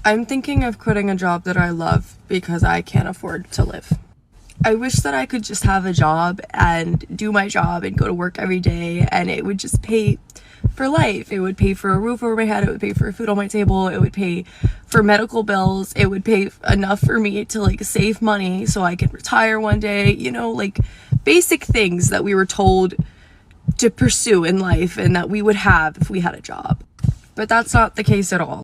I'm thinking of quitting a job that I love because I can't afford to live. I wish that I could just have a job and do my job and go to work every day, and it would just pay for life. It would pay for a roof over my head. It would pay for food on my table. It would pay for medical bills. It would pay enough for me to like save money so I could retire one day, you know, like basic things that we were told to pursue in life and that we would have if we had a job. But that's not the case at all.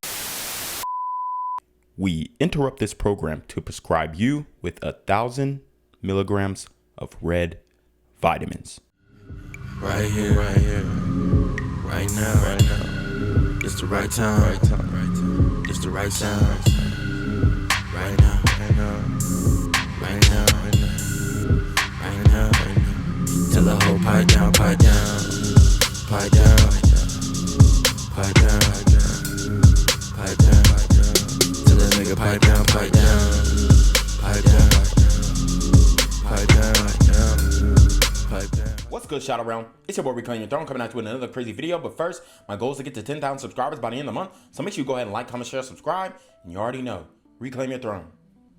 We interrupt this program to prescribe you with 1,000 milligrams of red vitamins. Right here, right now. It's the right time, It's the right sound. Right now. Tell the whole pipe down. Tell that nigga pipe down. What's good, shout around? It's your boy Reclaim Your Throne coming at you with another crazy video. But first, my goal is to get to 10,000 subscribers by the end of the month. So make sure you go ahead and like, comment, share, subscribe. And you already know, Reclaim Your Throne.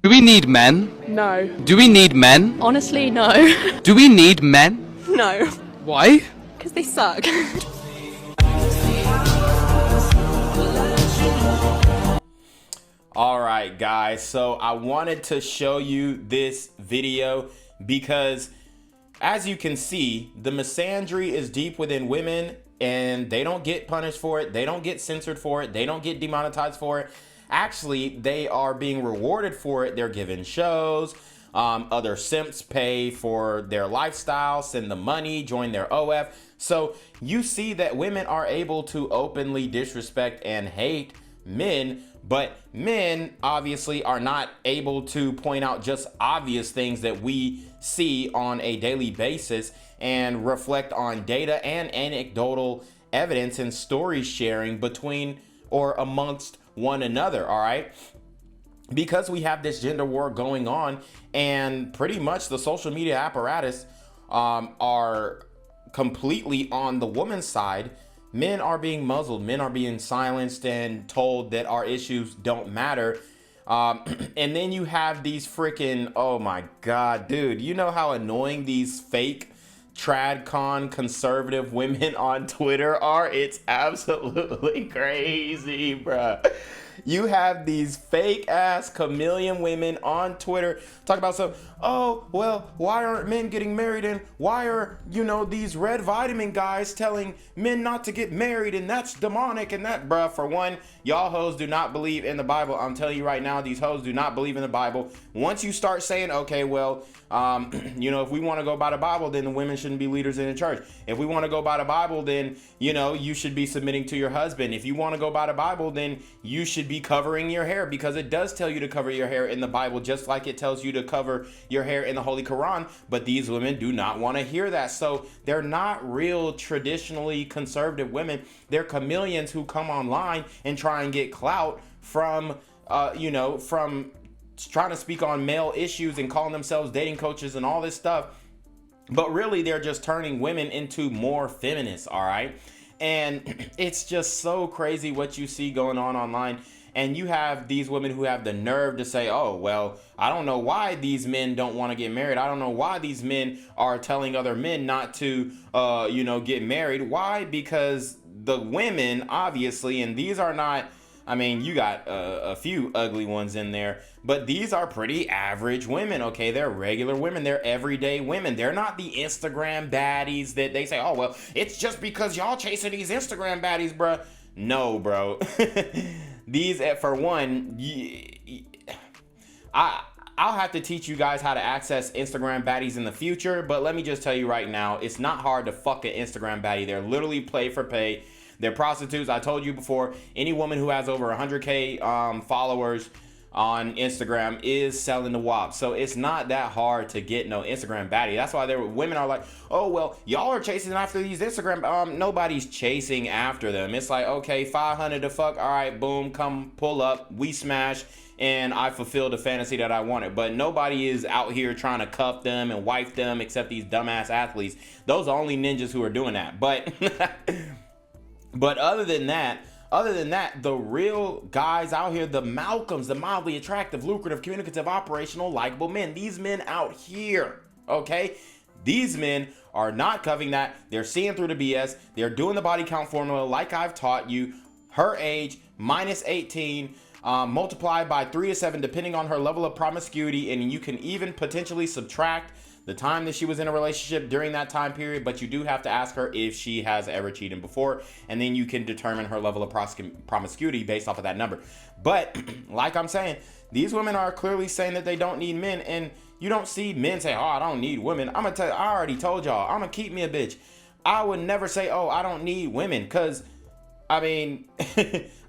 Do we need men? No. Do we need men? Honestly, no. Do we need men? No. Why? Because they suck. All right, guys. So I wanted to show you this video because, as you can see, the misandry is deep within women and they don't get punished for it. They don't get censored for it. They don't get demonetized for it. Actually, they are being rewarded for it. They're given shows. Other simps pay for their lifestyle, send the money, join their OF. So you see that women are able to openly disrespect and hate men, but men obviously are not able to point out just obvious things that we see on a daily basis and reflect on data and anecdotal evidence and story sharing between or amongst one another. All right, because we have this gender war going on and pretty much the social media apparatus are completely on the woman's side. Men are being muzzled, men are being silenced and told that our issues don't matter. And then you have these freaking, oh my God, dude, you know how annoying these fake tradcon conservative women on Twitter are? It's absolutely crazy, bruh. You have these fake ass chameleon women on Twitter talk about some, oh, well, why aren't men getting married? And why are, you know, these red vitamin guys telling men not to get married? And that's demonic and that, bruh. For one, y'all hoes do not believe in the Bible. I'm telling you right now, these hoes do not believe in the Bible. Once you start saying, okay, well, you know, if we want to go by the Bible, then the women shouldn't be leaders in the church. If we want to go by the Bible, then, you know, you should be submitting to your husband. If you want to go by the Bible, then you should be covering your hair, because it does tell you to cover your hair in the Bible, just like it tells you to cover your hair in the Holy Quran. But these women do not want to hear that. So they're not real traditionally conservative women. They're chameleons who come online and try and get clout from, you know, from trying to speak on male issues and calling themselves dating coaches and all this stuff. But really, they're just turning women into more feminists, all right? And it's just so crazy what you see going on online. And you have these women who have the nerve to say, oh, well, I don't know why these men don't want to get married. I don't know why these men are telling other men not to, you know, get married. Why? Because the women, obviously, and these are not, I mean, you got a few ugly ones in there, but these are pretty average women, okay? They're regular women. They're everyday women. They're not the Instagram baddies that they say, oh, well, it's just because y'all chasing these Instagram baddies, bruh. No, bro. These, for one, I'll have to teach you guys how to access Instagram baddies in the future, but let me just tell you right now, it's not hard to fuck an Instagram baddie. They're literally play for pay. They're prostitutes. I told you before, any woman who has over 100K followers on Instagram is selling the WAP. So it's not that hard to get no Instagram baddie. That's why women are like, oh, well, y'all are chasing after these Instagram. Nobody's chasing after them. It's like, okay, 500 to fuck. All right, boom, come pull up. We smash. And I fulfilled the fantasy that I wanted. But nobody is out here trying to cuff them and wife them except these dumbass athletes. Those are only ninjas who are doing that. But But other than that, Other than that, the real guys out here, the Malcolms, the mildly attractive, lucrative, communicative, operational, likable men, these men out here, okay? These men are not covering that. They're seeing through the BS. They're doing the body count formula like I've taught you. Her age, minus 18, multiplied by 3 to 7, depending on her level of promiscuity. And you can even potentially subtract the time that she was in a relationship during that time period, but you do have to ask her if she has ever cheated before, and then you can determine her level of promiscuity based off of that number. But like I'm saying, these women are clearly saying that they don't need men, and you don't see men say, oh, I don't need women. I'm gonna tell you, I already told y'all, I'm gonna keep me a bitch. I would never say, oh, I don't need women, because I mean,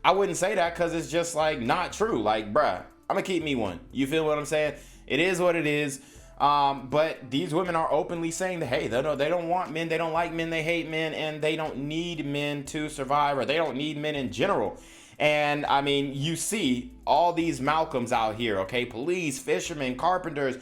I wouldn't say that because it's just like not true. Like, bruh, I'm gonna keep me one. You feel what I'm saying? It is what it is. But these women are openly saying that, hey, they don't want men, they don't like men, they hate men, and they don't need men to survive, or they don't need men in general. And I mean, you see all these Malcolms out here, okay? Police, fishermen, carpenters,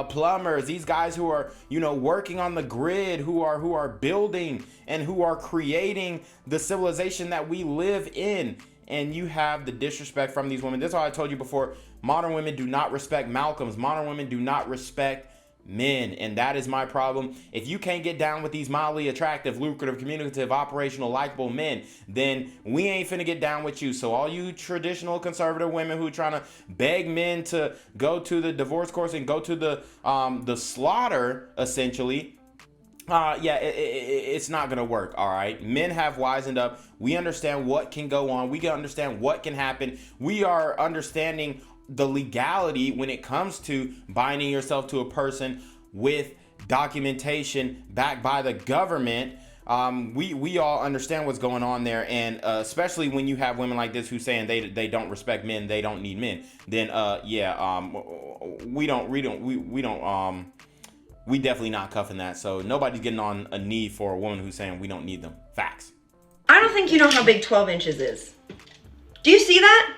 plumbers, these guys who are, working on the grid, who are building and who are creating the civilization that we live in. And you have the disrespect from these women. That's why I told you before, modern women do not respect Malcolms. Modern women do not respect men. And that is my problem. If you can't get down with these mildly attractive, lucrative, communicative, operational, likable men, then we ain't finna get down with you. So all you traditional conservative women who trying to beg men to go to the divorce course and go to the slaughter, essentially, it's not gonna work. All right, men have wisened up. We understand what can go on. We can understand what can happen. We are understanding the legality when it comes to binding yourself to a person with documentation backed by the government. We all understand what's going on there, and especially when you have women like this who saying they don't respect men, they don't need men. Then we definitely not cuffing that. So nobody's getting on a knee for a woman who's saying we don't need them. Facts. I don't think you know how big 12 inches is. Do you see that?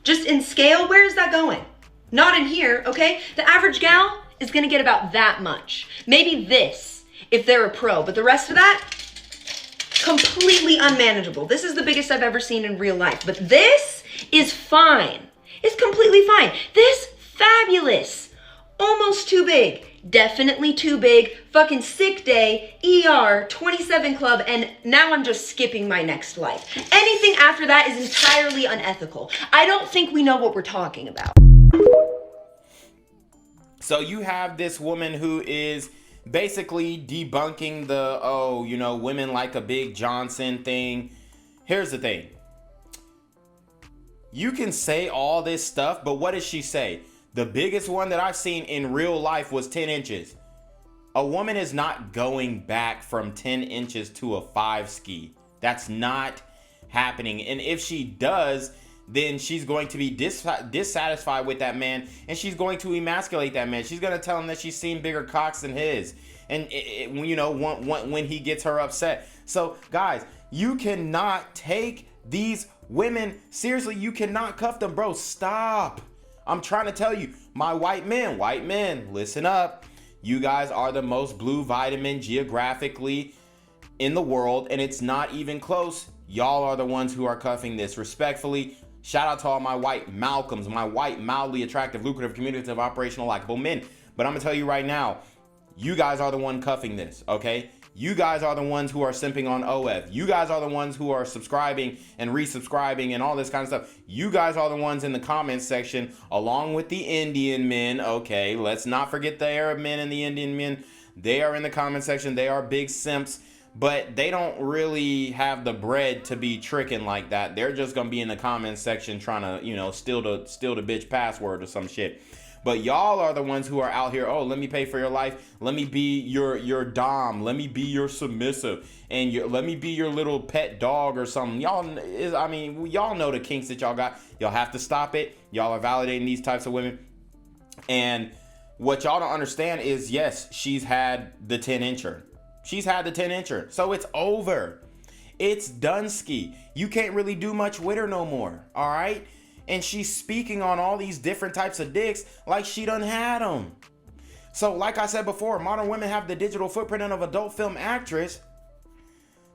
Just in scale, where is that going? Not in here, okay? The average gal is gonna get about that much. Maybe this, if they're a pro, but the rest of that, completely unmanageable. This is the biggest I've ever seen in real life, but this is fine. It's completely fine. This, fabulous. Almost too big. Definitely too big. Fucking sick day, ER, 27 club, and now I'm just skipping my next life. Anything after that is entirely unethical. I don't think we know what we're talking about. So you have this woman who is basically debunking the, women like a Big Johnson thing. Here's the thing. You can say all this stuff, but what does she say? The biggest one that I've seen in real life was 10 inches. A woman is not going back from 10 inches to a 5 ski. That's not happening. And if she does, then she's going to be dissatisfied with that man, and she's going to emasculate that man. She's going to tell him that she's seen bigger cocks than his. And when he gets her upset. So guys, you cannot take these women seriously. You cannot cuff them, bro. Stop. I'm trying to tell you, my white men, listen up. You guys are the most blue vitamin geographically in the world, and it's not even close. Y'all are the ones who are cuffing this. Respectfully, shout out to all my white Malcolms, my white, mildly attractive, lucrative, communicative, operational, likable men. But I'm gonna tell you right now, you guys are the one cuffing this, okay? You guys are the ones who are simping on OF. You guys are the ones who are subscribing and resubscribing and all this kind of stuff. You guys are the ones in the comments section, along with the Indian men, okay? Let's not forget the Arab men and the Indian men. They are in the comment section. They are big simps, but they don't really have the bread to be tricking like that. They're just gonna be in the comment section trying to, steal the bitch password or some shit. But y'all are the ones who are out here, oh, let me pay for your life. Let me be your dom. Let me be your submissive. And let me be your little pet dog or something. Y'all know the kinks that y'all got. Y'all have to stop it. Y'all are validating these types of women. And what y'all don't understand is, yes, she's had the 10-incher. She's had the 10-incher. So it's over. It's done-ski. You can't really do much with her no more. All right? And she's speaking on all these different types of dicks like she done had them. So like I said before, modern women have the digital footprint of an adult film actress.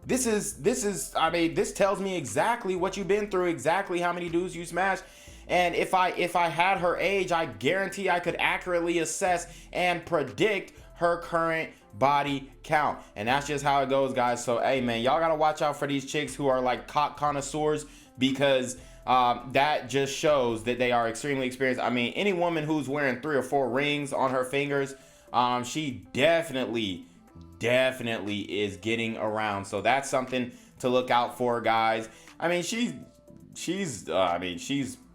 this is, I mean, this tells me exactly what you've been through, exactly how many dudes you smashed. And if I had her age, I guarantee I could accurately assess and predict her current body count. And that's just how it goes, guys. So, hey, man, y'all got to watch out for these chicks who are like cock connoisseurs, because that just shows that they are extremely experienced. I mean, any woman who's wearing 3 or 4 rings on her fingers, she definitely is getting around. So that's something to look out for, guys. I mean, she's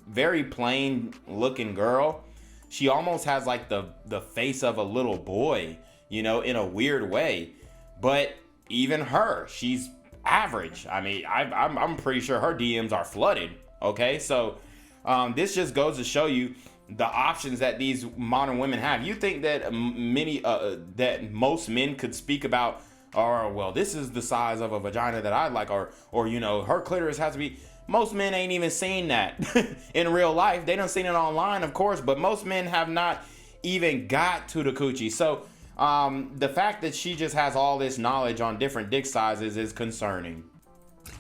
very plain looking girl. She almost has like the face of a little boy, you know, in a weird way. But even her, she's average. I mean, I'm pretty sure her DMs are flooded. Okay, so this just goes to show you the options that these modern women have. You think that that most men could speak about, or well, this is the size of a vagina that I like, or you know, her clitoris has to be. Most men ain't even seen that in real life. They done seen it online, of course, but most men have not even got to the coochie. So the fact that she just has all this knowledge on different dick sizes is concerning.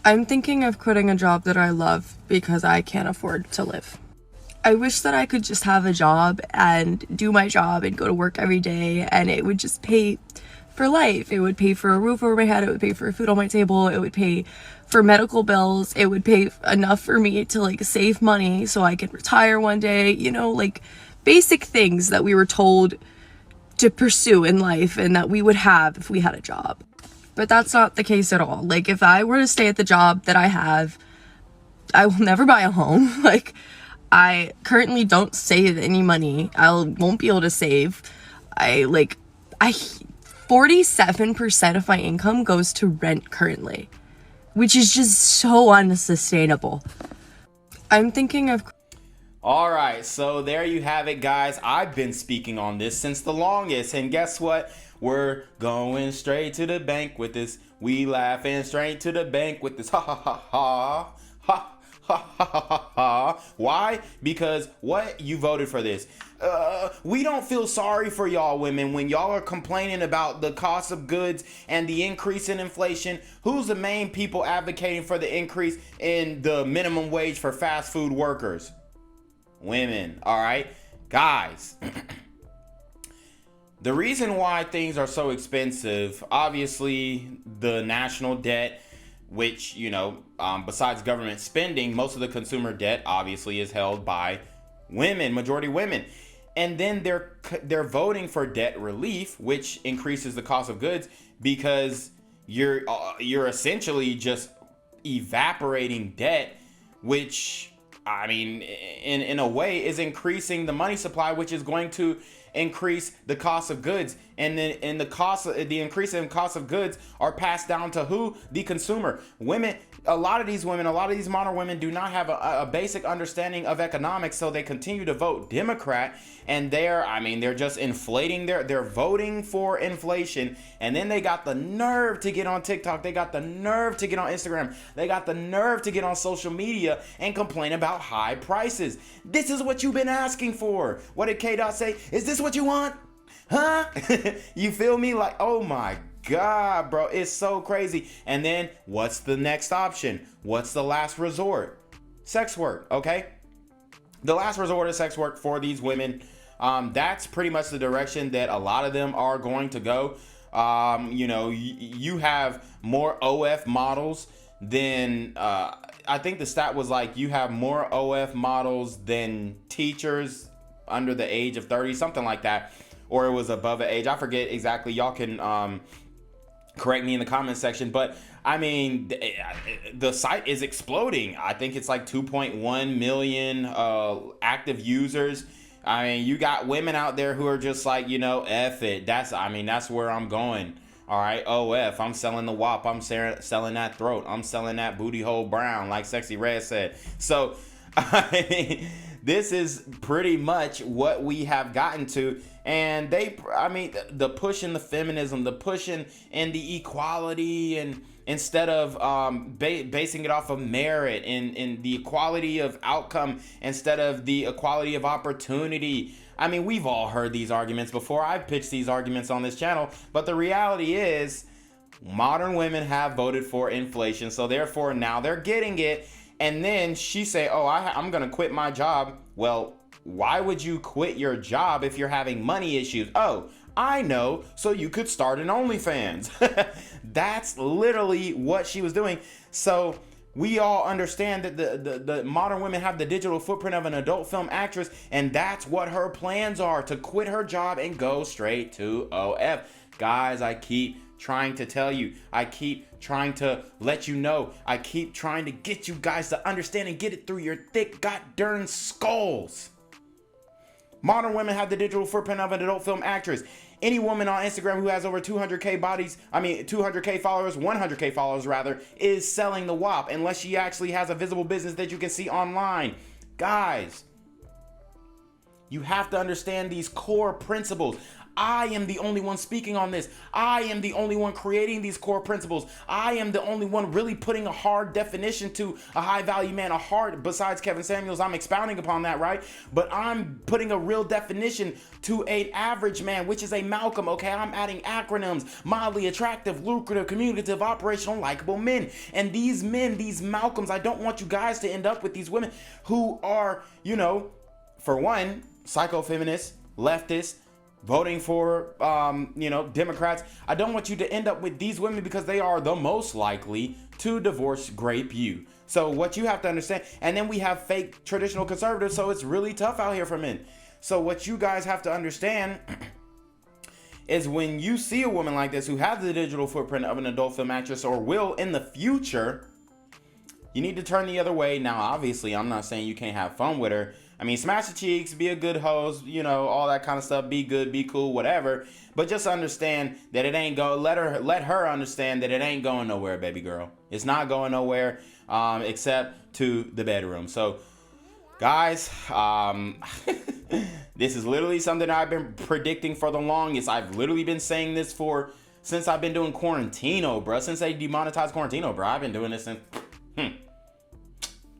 I'm thinking of quitting a job that I love because I can't afford to live. I wish that I could just have a job and do my job and go to work every day, and it would just pay for life. It would pay for a roof over my head. It would pay for food on my table. It would pay for medical bills. It would pay enough for me to like save money so I could retire one day, you know, like basic things that we were told to pursue in life and that we would have if we had a job. But that's not the case at all. Like, if I were to stay at the job that I have, I will never buy a home. Like, I currently don't save any money. I won't be able to save. 47% of my income goes to rent currently, which is just so unsustainable. I'm thinking of... All right, so there you have it, guys. I've been speaking on this since the longest, and guess what? We're going straight to the bank with this. We laughing straight to the bank with this. Ha ha ha ha. Ha ha ha ha ha. Why? Because what? You voted for this. We don't feel sorry for y'all women when y'all are complaining about the cost of goods and the increase in inflation. Who's the main people advocating for the increase in the minimum wage for fast food workers? Women. All right, guys. The reason why things are so expensive, obviously the national debt, which, you know, besides government spending, most of the consumer debt obviously is held by women, majority women. And then they're voting for debt relief, which increases the cost of goods, because you're essentially just evaporating debt, which, I mean, in a way is increasing the money supply, which is going to increase the cost of goods. And then the increase in cost of goods are passed down to who? The consumer. Women, a lot of these modern women do not have a basic understanding of economics, so they continue to vote Democrat, and they're just inflating they're voting for inflation. And then they got the nerve to get on TikTok, they got the nerve to get on Instagram, they got the nerve to get on social media and complain about high prices. This is what you've been asking for. What did K-Dot say? Is this what you want? Huh? You feel me? Like, oh my God, bro, it's so crazy. And then what's the next option? What's the last resort? Sex work. Okay, the last resort is sex work for these women. That's pretty much the direction that a lot of them are going to go. You know, you have more OF models than I think the stat was like you have more OF models than teachers under the age of 30, something like that, or it was above an age. I forget exactly. Y'all can correct me in the comment section, but I mean, the site is exploding. I think it's like 2.1 million active users. I mean, you got women out there who are just like, you know, F it. That's where I'm going. All right, OF, I'm selling the WAP. I'm selling that throat. I'm selling that booty hole brown, like Sexy Red said. So, I mean, this is pretty much what we have gotten to. And the push in the feminism, the push in the equality, and instead of basing it off of merit, and the equality of outcome instead of the equality of opportunity. I mean, we've all heard these arguments before. I've pitched these arguments on this channel, but the reality is modern women have voted for inflation, so therefore now they're getting it. And then she say, oh, I'm gonna quit my job. Well, why would you quit your job if you're having money issues? Oh, I know, so you could start an OnlyFans. That's literally what she was doing. So we all understand that the modern women have the digital footprint of an adult film actress, and that's what her plans are, to quit her job and go straight to OF. Guys, I keep trying to tell you, I keep trying to let you know, I keep trying to get you guys to understand and get it through your thick goddamn skulls. Modern women have the digital footprint of an adult film actress. Any woman on Instagram who has over 200K followers, 100K followers rather, is selling the WAP unless she actually has a visible business that you can see online. Guys, you have to understand these core principles. I am the only one speaking on this. I am the only one creating these core principles. I am the only one really putting a hard definition to a high value man, besides Kevin Samuels. I'm expounding upon that, right? But I'm putting a real definition to an average man, which is a Malcolm, okay? I'm adding acronyms: mildly attractive, lucrative, communicative, operational, likable men. And these men, these Malcolms, I don't want you guys to end up with these women who are, for one, psycho-feminists, leftists, voting for, Democrats. I don't want you to end up with these women because they are the most likely to divorce grape you. So what you have to understand, and then we have fake traditional conservatives, so it's really tough out here for men. So what you guys have to understand is when you see a woman like this who has the digital footprint of an adult film actress or will in the future, you need to turn the other way. Now, obviously, I'm not saying you can't have fun with her. I mean, smash the cheeks, be a good host, all that kind of stuff, be good, be cool, whatever. But just understand that it ain't let her understand that it ain't going nowhere, baby girl. It's not going nowhere except to the bedroom. So, guys, this is literally something I've been predicting for the longest. I've literally been saying this since I've been doing Quarantino, bro. Since they demonetized Quarantino, bro. I've been doing this since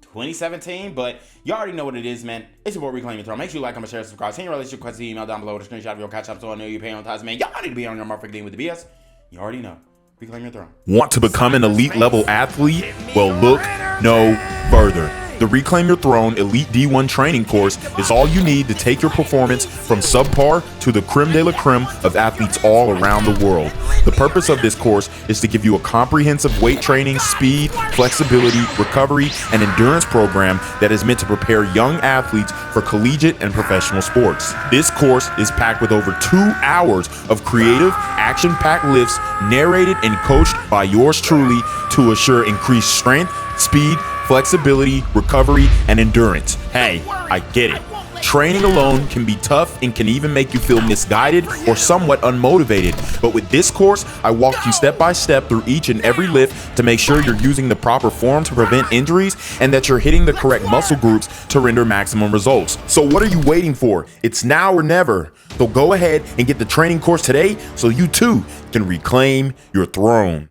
2017, but you already know what it is, man. It's your boy Reclaim Your Throne. Make sure you like, comment, share, subscribe. Send your relationship questions, email down below with a screenshot of your CashApp so I know you're paying on time, man. Y'all need to be on your motherfucking game with the BS. You already know. Reclaim Your Throne. Want to become an elite level athlete? Well, look no further. The Reclaim Your Throne Elite D1 training course is all you need to take your performance from subpar to the creme de la creme of athletes all around the world. The purpose of this course is to give you a comprehensive weight training, speed, flexibility, recovery, and endurance program that is meant to prepare young athletes for collegiate and professional sports. This course is packed with over 2 hours of creative, action-packed lifts narrated and coached by yours truly to assure increased strength, speed, flexibility, recovery, and endurance. Hey, I get it. Training alone can be tough and can even make you feel misguided or somewhat unmotivated. But with this course, I walk you step by step through each and every lift to make sure you're using the proper form to prevent injuries and that you're hitting the correct muscle groups to render maximum results. So what are you waiting for? It's now or never. So go ahead and get the training course today so you too can reclaim your throne.